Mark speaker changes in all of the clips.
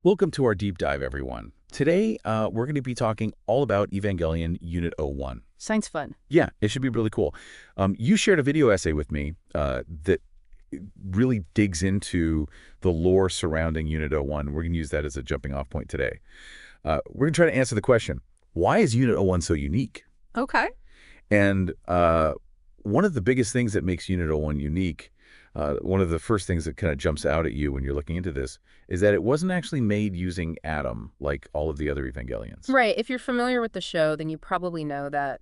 Speaker 1: Welcome to our deep dive, everyone. Today, we're going to be talking all about Evangelion Unit-01.
Speaker 2: Sounds fun.
Speaker 1: Yeah, it should be really cool. You shared a video essay with me that really digs into the lore surrounding Unit-01. We're going to use that as a jumping off point today. We're going to try to answer the question, why is Unit-01 so unique?
Speaker 2: Okay.
Speaker 1: And one of the biggest things that makes Unit-01 unique, one of the first things that kind of jumps out at you when you're looking into this, is that it wasn't actually made using Adam like all of the other Evangelions.
Speaker 2: Right. If you're familiar with the show, then you probably know that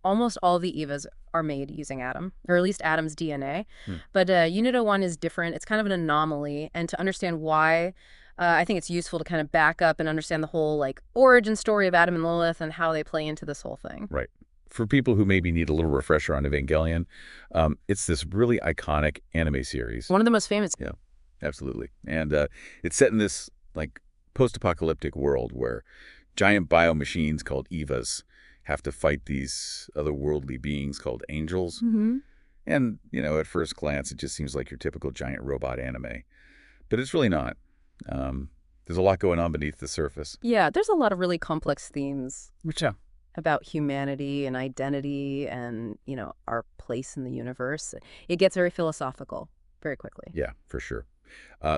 Speaker 2: almost all the Evas are made using Adam, or at least Adam's DNA. But Unit-01 is different. It's kind of an anomaly. And to understand why, I think it's useful to kind of back up and understand the whole origin story of Adam and Lilith and how they play into this whole thing.
Speaker 1: Right. For people who maybe need a little refresher on Evangelion, it's this really iconic anime series.
Speaker 2: One of the most famous.
Speaker 1: Yeah, absolutely. And it's set in this post-apocalyptic world where giant bio-machines called Evas have to fight these otherworldly beings called angels. And, at first glance, it just seems like your typical giant robot anime. But it's really not. There's a lot going on beneath the surface.
Speaker 2: Yeah, there's a lot of really complex themes.
Speaker 1: Yeah.
Speaker 2: About humanity and identity and, our place in the universe. It gets very philosophical very quickly.
Speaker 1: Yeah, for sure.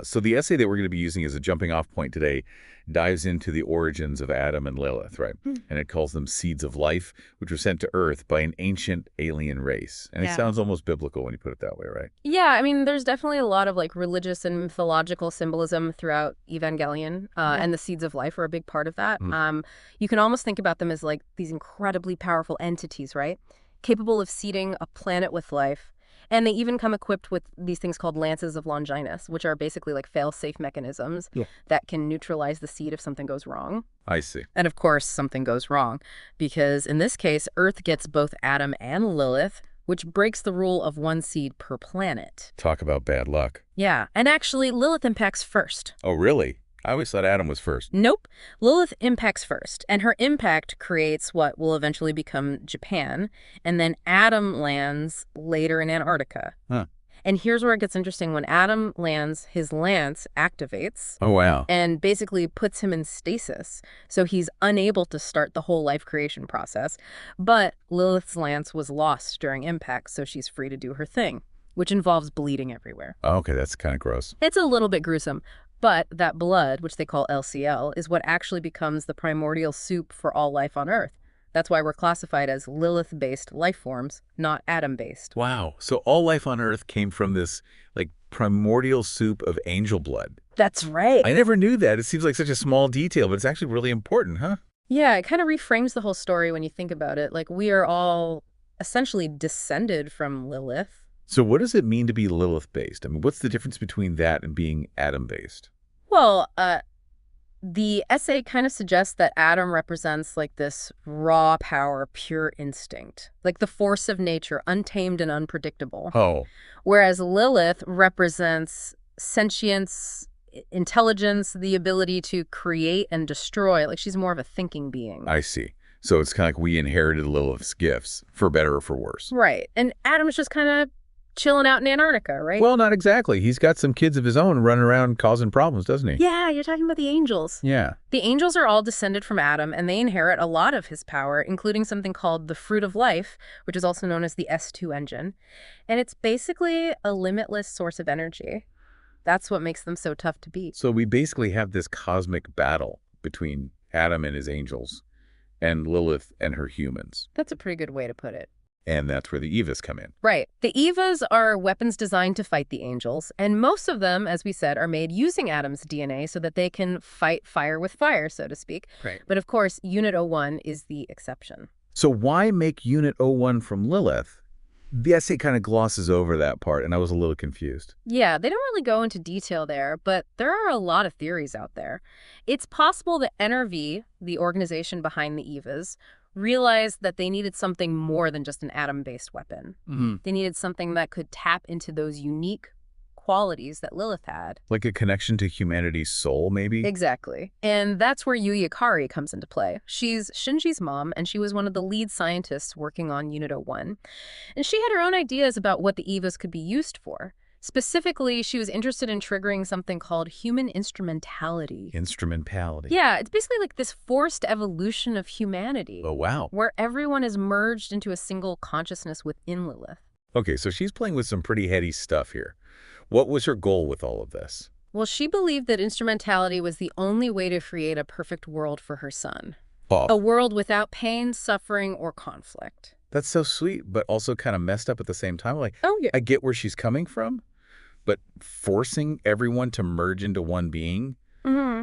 Speaker 1: So the essay that we're going to be using as a jumping off point today dives into the origins of Adam and Lilith, right? And it calls them seeds of life, which were sent to Earth by an ancient alien race. And it sounds almost biblical when you put it that way, right?
Speaker 2: Yeah, I mean, there's definitely a lot of religious and mythological symbolism throughout Evangelion, and the seeds of life are a big part of that. You can almost think about them as these incredibly powerful entities, right? Capable of seeding a planet with life. And they even come equipped with these things called lances of Longinus, which are basically fail-safe mechanisms that can neutralize the seed if something goes wrong.
Speaker 1: I see.
Speaker 2: And of course, something goes wrong, because in this case, Earth gets both Adam and Lilith, which breaks the rule of one seed per planet.
Speaker 1: Talk about bad luck.
Speaker 2: Yeah, and actually, Lilith impacts first.
Speaker 1: Oh, really? I always thought Adam was first.
Speaker 2: Nope. Lilith impacts first, and her impact creates what will eventually become Japan, and then Adam lands later in Antarctica. And here's where it gets interesting. When Adam lands, his lance activates.
Speaker 1: Oh, wow.
Speaker 2: And basically puts him in stasis, so he's unable to start the whole life creation process. But Lilith's lance was lost during impact, so she's free to do her thing, which involves bleeding everywhere.
Speaker 1: Okay, that's kind of gross.
Speaker 2: It's a little bit gruesome. But that blood, which they call LCL, is what actually becomes the primordial soup for all life on Earth. That's why we're classified as Lilith-based life forms, not Adam-based.
Speaker 1: Wow. So all life on Earth came from this, primordial soup of angel blood.
Speaker 2: That's right.
Speaker 1: I never knew that. It seems like such a small detail, but it's actually really important, huh?
Speaker 2: Yeah, it kind of reframes the whole story when you think about it. We are all essentially descended from Lilith.
Speaker 1: So what does it mean to be Lilith-based? I mean, what's the difference between that and being Adam-based?
Speaker 2: Well, the essay kind of suggests that Adam represents this raw power, pure instinct, the force of nature, untamed and unpredictable.
Speaker 1: Oh.
Speaker 2: Whereas Lilith represents sentience, intelligence, the ability to create and destroy. She's more of a thinking being.
Speaker 1: I see. So it's kind of we inherited Lilith's gifts, for better or for worse.
Speaker 2: Right. And Adam's just kind of chilling out in Antarctica, right?
Speaker 1: Well, not exactly. He's got some kids of his own running around causing problems, doesn't he?
Speaker 2: Yeah, you're talking about the angels.
Speaker 1: Yeah.
Speaker 2: The angels are all descended from Adam, and they inherit a lot of his power, including something called the Fruit of Life, which is also known as the S2 engine. And it's basically a limitless source of energy. That's what makes them so tough to beat.
Speaker 1: So we basically have this cosmic battle between Adam and his angels and Lilith and her humans.
Speaker 2: That's a pretty good way to put it.
Speaker 1: And that's where the Evas come in.
Speaker 2: Right. The Evas are weapons designed to fight the angels, and most of them, as we said, are made using Adam's DNA so that they can fight fire with fire, so to speak.
Speaker 1: Right.
Speaker 2: But of course, Unit-01 is the exception.
Speaker 1: So why make Unit-01 from Lilith? The essay kind of glosses over that part, and I was a little confused.
Speaker 2: Yeah, they don't really go into detail there, but there are a lot of theories out there. It's possible that NRV, the organization behind the Evas, realized that they needed something more than just an atom-based weapon. They needed something that could tap into those unique qualities that Lilith had.
Speaker 1: Like a connection to humanity's soul, maybe?
Speaker 2: Exactly. And that's where Yu Yukari comes into play. She's Shinji's mom, and she was one of the lead scientists working on Unit-01. And she had her own ideas about what the Evas could be used for. Specifically, she was interested in triggering something called human instrumentality.
Speaker 1: Instrumentality.
Speaker 2: Yeah, it's basically like this forced evolution of humanity.
Speaker 1: Oh, wow.
Speaker 2: Where everyone is merged into a single consciousness within Lilith.
Speaker 1: Okay, so she's playing with some pretty heady stuff here. What was her goal with all of this?
Speaker 2: Well, she believed that instrumentality was the only way to create a perfect world for her son.
Speaker 1: Oh,
Speaker 2: A world without pain, suffering, or conflict.
Speaker 1: that's so sweet, but also kind of messed up at the same time. Like,
Speaker 2: Oh, yeah.
Speaker 1: I get where she's coming from, but forcing everyone to merge into one being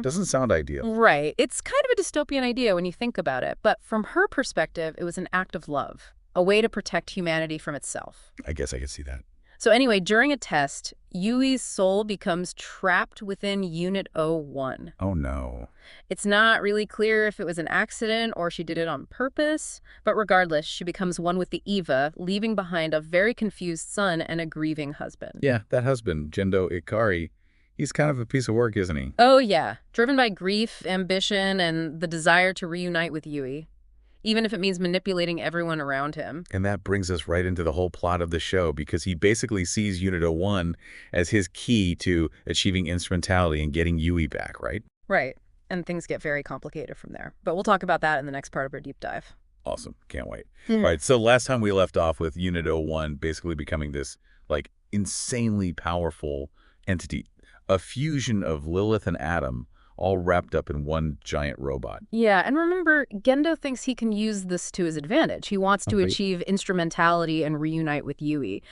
Speaker 1: doesn't sound ideal.
Speaker 2: Right. It's kind of a dystopian idea when you think about it, but from her perspective, it was an act of love, a way to protect humanity from itself.
Speaker 1: I guess I could see that.
Speaker 2: So anyway, during a test, Yui's soul becomes trapped within Unit-01.
Speaker 1: Oh, no.
Speaker 2: It's not really clear if it was an accident or she did it on purpose, but regardless, she becomes one with the Eva, leaving behind a very confused son and a grieving husband.
Speaker 1: Yeah, that husband, Gendo Ikari, he's kind of a piece of work, isn't he?
Speaker 2: Oh yeah, driven by grief, ambition, and the desire to reunite with Yui, even if it means manipulating everyone around him.
Speaker 1: And that brings us right into the whole plot of the show, because he basically sees Unit-01 as his key to achieving instrumentality and getting Yui back, right?
Speaker 2: Right, and things get very complicated from there. But we'll talk about that in the next part of our deep dive.
Speaker 1: Awesome. Can't wait. All right, so last time we left off with Unit-01 basically becoming this, like, insanely powerful entity, a fusion of Lilith and Adam, all wrapped up in one giant robot.
Speaker 2: Yeah, and remember, Gendo thinks he can use this to his advantage. He wants to achieve instrumentality and reunite with Yui.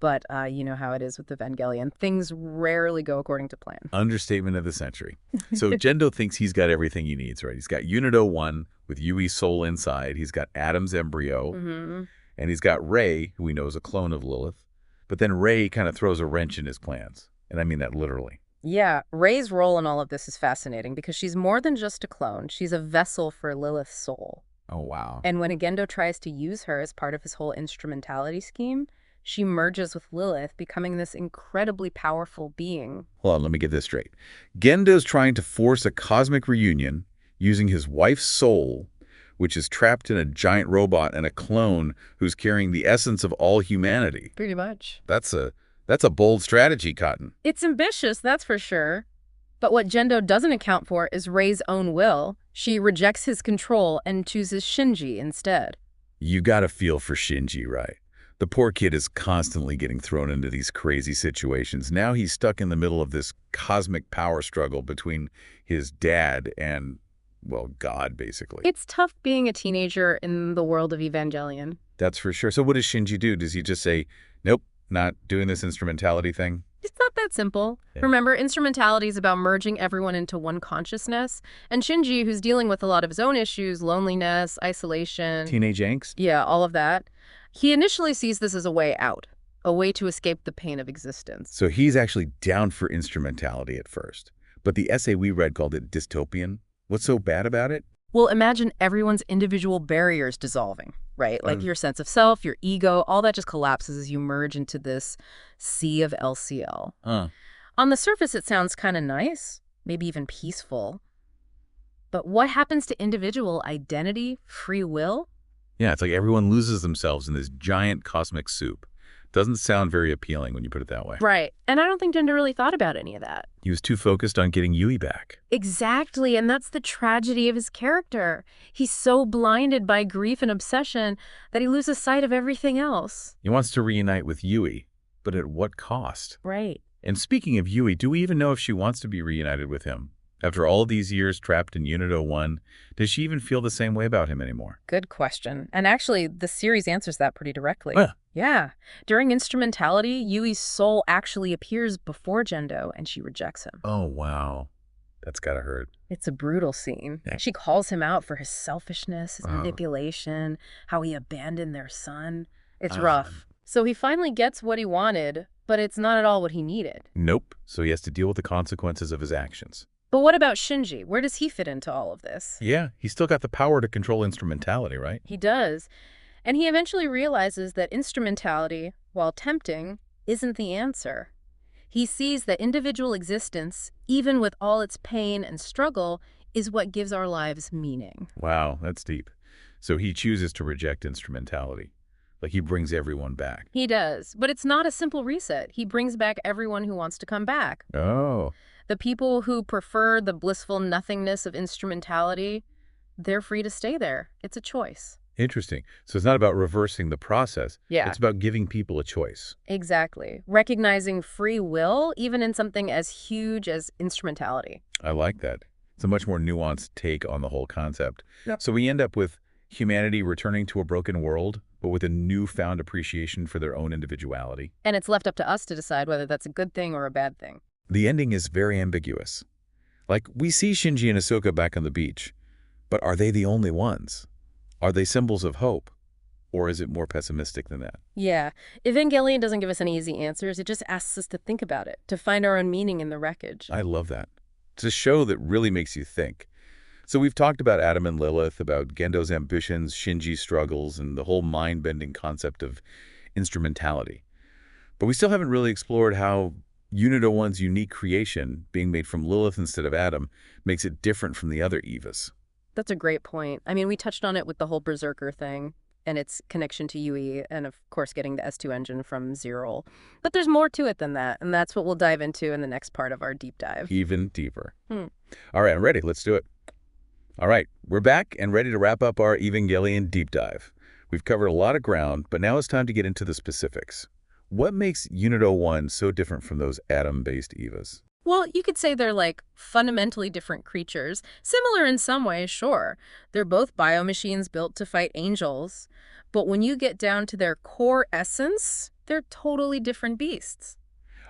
Speaker 2: But you know how it is with Evangelion. Things rarely go according to plan.
Speaker 1: Understatement of the century. So Gendo thinks he's got everything he needs, right? He's got Unit-01 with Yui's soul inside. He's got Adam's embryo. And he's got Rei, who we know is a clone of Lilith. But then Rei kind of throws a wrench in his plans. And I mean that literally.
Speaker 2: Yeah, Rei's role in all of this is fascinating because she's more than just a clone. She's a vessel for Lilith's soul.
Speaker 1: Oh, wow.
Speaker 2: And when Gendo tries to use her as part of his whole instrumentality scheme, she merges with Lilith, becoming this incredibly powerful being.
Speaker 1: Hold on, let me get this straight. Gendo's trying to force a cosmic reunion using his wife's soul, which is trapped in a giant robot and a clone who's carrying the essence of all humanity.
Speaker 2: Pretty much.
Speaker 1: That's a bold strategy, Cotton.
Speaker 2: It's ambitious, that's for sure. But what Gendo doesn't account for is Rei's own will. She rejects his control and chooses Shinji instead.
Speaker 1: You gotta feel for Shinji, right? The poor kid is constantly getting thrown into these crazy situations. Now he's stuck in the middle of this cosmic power struggle between his dad and, well, God, basically.
Speaker 2: It's tough being a teenager in the world of Evangelion.
Speaker 1: That's for sure. So what does Shinji do? Does he just say, nope, not doing this instrumentality thing?
Speaker 2: It's not that simple. Yeah. Remember, instrumentality is about merging everyone into one consciousness. And Shinji, who's dealing with a lot of his own issues, loneliness, isolation.
Speaker 1: Teenage angst?
Speaker 2: Yeah, all of that. He initially sees this as a way out, a way to escape the pain of existence.
Speaker 1: So he's actually down for instrumentality at first. But the essay we read called it dystopian. What's so bad about it?
Speaker 2: Well, imagine everyone's individual barriers dissolving, right? Like your sense of self, your ego, all that just collapses as you merge into this sea of LCL. On the surface, it sounds kind of nice, maybe even peaceful. But what happens to individual identity, free will?
Speaker 1: Yeah, it's like everyone loses themselves in this giant cosmic soup. Doesn't sound very appealing when you put it that way.
Speaker 2: Right. And I don't think Gendo really thought about any of that.
Speaker 1: He was too focused on getting Yui back.
Speaker 2: Exactly. And that's the tragedy of his character. He's so blinded by grief and obsession that he loses sight of everything else.
Speaker 1: He wants to reunite with Yui, but at what cost?
Speaker 2: Right.
Speaker 1: And speaking of Yui, do we even know if she wants to be reunited with him? After all these years trapped in Unit-01, does she even feel the same way about him anymore?
Speaker 2: Good question. And actually, the series answers that pretty directly.
Speaker 1: Yeah.
Speaker 2: Yeah. During instrumentality, Yui's soul actually appears before Gendo, and she rejects him.
Speaker 1: Oh, wow. That's gotta hurt.
Speaker 2: It's a brutal scene.
Speaker 1: Yeah.
Speaker 2: She calls him out for his selfishness, his manipulation, how he abandoned their son. It's rough. So he finally gets what he wanted, but it's not at all what he needed.
Speaker 1: Nope. So he has to deal with the consequences of his actions.
Speaker 2: But what about Shinji? Where does he fit into all of this?
Speaker 1: Yeah, he's still got the power to control instrumentality, right?
Speaker 2: He does. And he eventually realizes that instrumentality, while tempting, isn't the answer. He sees that individual existence, even with all its pain and struggle, is what gives our lives meaning.
Speaker 1: Wow, that's deep. So he chooses to reject instrumentality. Like he brings everyone back.
Speaker 2: He does. But it's not a simple reset. He brings back everyone who wants to come back.
Speaker 1: Oh.
Speaker 2: The people who prefer the blissful nothingness of instrumentality, they're free to stay there. It's a choice.
Speaker 1: Interesting. So it's not about reversing the process.
Speaker 2: Yeah.
Speaker 1: It's about giving people a choice.
Speaker 2: Exactly. Recognizing free will, even in something as huge as instrumentality.
Speaker 1: I like that. It's a much more nuanced take on the whole concept.
Speaker 2: Yep.
Speaker 1: So we end up with humanity returning to a broken world, but with a newfound appreciation for their own individuality.
Speaker 2: And it's left up to us to decide whether that's a good thing or a bad thing.
Speaker 1: The ending is very ambiguous. Like, we see Shinji and Ahsoka back on the beach, but are they the only ones? Are they symbols of hope? Or is it more pessimistic than that?
Speaker 2: Yeah. Evangelion doesn't give us any easy answers. It just asks us to think about it, to find our own meaning in the wreckage.
Speaker 1: I love that. It's a show that really makes you think. So we've talked about Adam and Lilith, about Gendo's ambitions, Shinji's struggles, and the whole mind-bending concept of instrumentality. But we still haven't really explored how Unit-01's unique creation, being made from Lilith instead of Adam, makes it different from the other Evas.
Speaker 2: That's a great point. I mean, we touched on it with the whole Berserker thing and its connection to Yui, and of course getting the S2 engine from SEELE. But there's more to it than that, and that's what we'll dive into in the next part of our deep dive.
Speaker 1: Even deeper. All right, I'm ready. Let's do it. All right, we're back and ready to wrap up our Evangelion deep dive. We've covered a lot of ground, but now it's time to get into the specifics. What makes Unit-01 so different from those Adam-based Evas?
Speaker 2: Well, you could say they're like fundamentally different creatures. Similar in some ways, sure. They're both biomachines built to fight angels. But when you get down to their core essence, they're totally different beasts.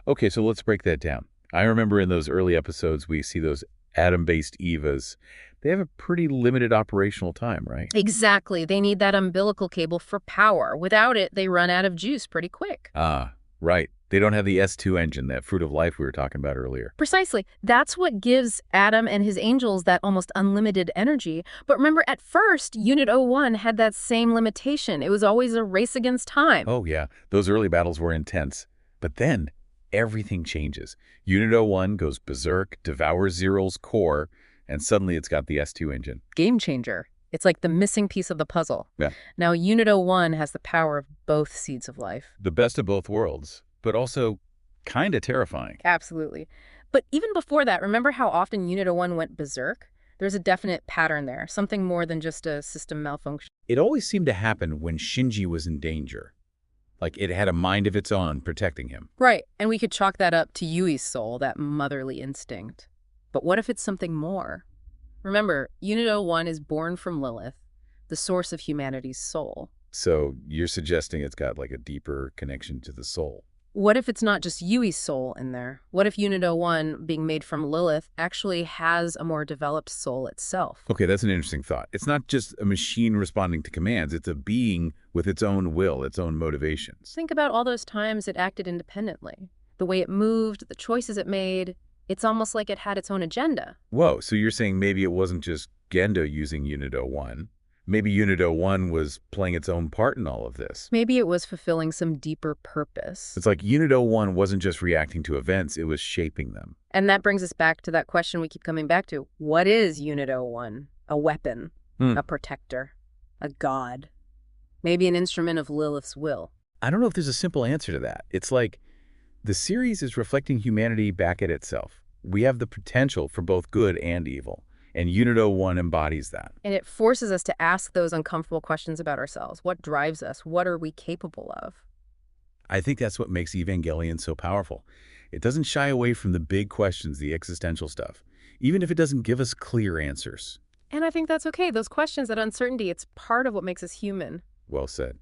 Speaker 1: Okay, so let's break that down. I remember in those early episodes we see those Adam-based Evas. They have a pretty limited operational time, right?
Speaker 2: Exactly. They need that umbilical cable for power. Without it, they run out of juice pretty quick.
Speaker 1: Ah, right. They don't have the S2 engine, that fruit of life we were talking about earlier.
Speaker 2: Precisely. That's what gives Adam and his angels that almost unlimited energy. But remember, at first, Unit-01 had that same limitation. It was always a race against time.
Speaker 1: Oh, yeah. Those early battles were intense. But then, everything changes. Unit-01 goes berserk, devours Zero's core, and suddenly it's got the S2 engine.
Speaker 2: Game changer. It's like the missing piece of the puzzle.
Speaker 1: Yeah.
Speaker 2: Now, Unit-01 has the power of both seeds of life.
Speaker 1: The best of both worlds, but also kind of terrifying.
Speaker 2: Absolutely. But even before that, remember how often Unit-01 went berserk? There's a definite pattern there, something more than just a system malfunction.
Speaker 1: It always seemed to happen when Shinji was in danger. Like it had a mind of its own protecting him.
Speaker 2: Right, and we could chalk that up to Yui's soul, that motherly instinct. But what if it's something more? Remember, Unit-01 is born from Lilith, the source of humanity's soul.
Speaker 1: So you're suggesting it's got like a deeper connection to the soul.
Speaker 2: What if it's not just Yui's soul in there? What if Unit-01, being made from Lilith, actually has a more developed soul itself?
Speaker 1: Okay, that's an interesting thought. It's not just a machine responding to commands. It's a being with its own will, its own motivations.
Speaker 2: Think about all those times it acted independently. The way it moved, the choices it made. It's almost like it had its own agenda.
Speaker 1: Whoa, so you're saying maybe it wasn't just Gendo using Unit-01. Maybe Unit-01 was playing its own part in all of this.
Speaker 2: Maybe it was fulfilling some deeper purpose.
Speaker 1: It's like Unit-01 wasn't just reacting to events, it was shaping them.
Speaker 2: And that brings us back to that question we keep coming back to. What is Unit-01? A weapon, a protector, a god, maybe an instrument of Lilith's will.
Speaker 1: I don't know if there's a simple answer to that. It's like the series is reflecting humanity back at itself. We have the potential for both good and evil. And Unit-01 embodies that.
Speaker 2: And it forces us to ask those uncomfortable questions about ourselves. What drives us? What are we capable of?
Speaker 1: I think that's what makes Evangelion so powerful. It doesn't shy away from the big questions, the existential stuff, even if it doesn't give us clear answers.
Speaker 2: And I think that's okay. Those questions, that uncertainty, it's part of what makes us human.
Speaker 1: Well said.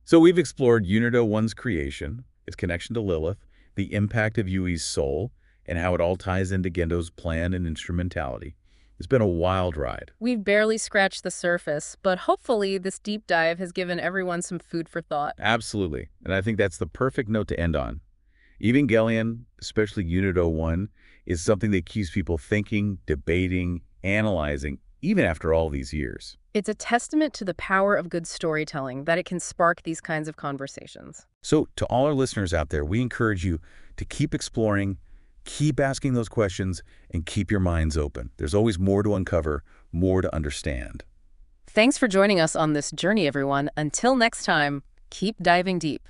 Speaker 1: So we've explored Unit-01's creation, its connection to Lilith, the impact of Yui's soul, and how it all ties into Gendo's plan and instrumentality. It's been a wild ride.
Speaker 2: We've barely scratched the surface, but hopefully this deep dive has given everyone some food for thought.
Speaker 1: Absolutely. And I think that's the perfect note to end on. Evangelion, especially Unit-01, is something that keeps people thinking, debating, analyzing, even after all these years.
Speaker 2: It's a testament to the power of good storytelling that it can spark these kinds of conversations.
Speaker 1: So to all our listeners out there, we encourage you to keep exploring, keep asking those questions, and keep your minds open. There's always more to uncover, more to understand.
Speaker 2: Thanks for joining us on this journey, everyone. Until next time, Keep diving deep.